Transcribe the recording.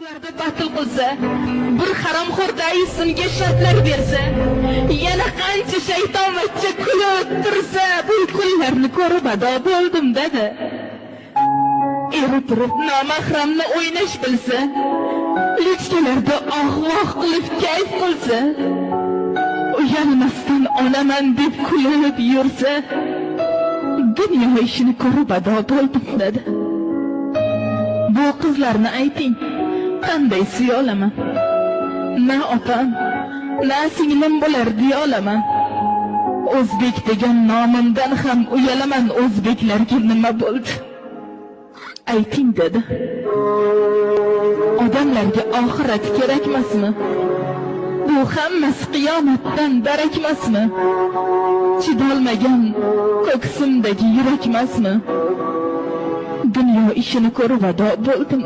Larda batıl qilsa, bir haromxo'rda ismga shartlar bersa, yana qancha shaytonvachcha kulib tursa, bu kunlarni ko'rib ado bo'ldim dedi. Eri turib nomahramni o'ynash bilsa, lichkalarda oh-voh qilib kayf qilsa, uyalmasdan onaman deb kulib yursa, dunyo ishini ko'rib ado bo'ldim dedi. Bu qizlarni ayting, qanday suya olaman? Na opam, na singlim bo'lar deya olaman. O'zbek degan nomimdan ham uyalaman, o'zbeklarga nima bo'ldi? Ayting dedi. Odamlarga oxirat kerakmasmi? Bu hammasi qiyomatdan darakmasmi? Chidolmagan ko'ksimdagi yurakmasmi? Dunyo ishini ko'rib ado bo'ldim.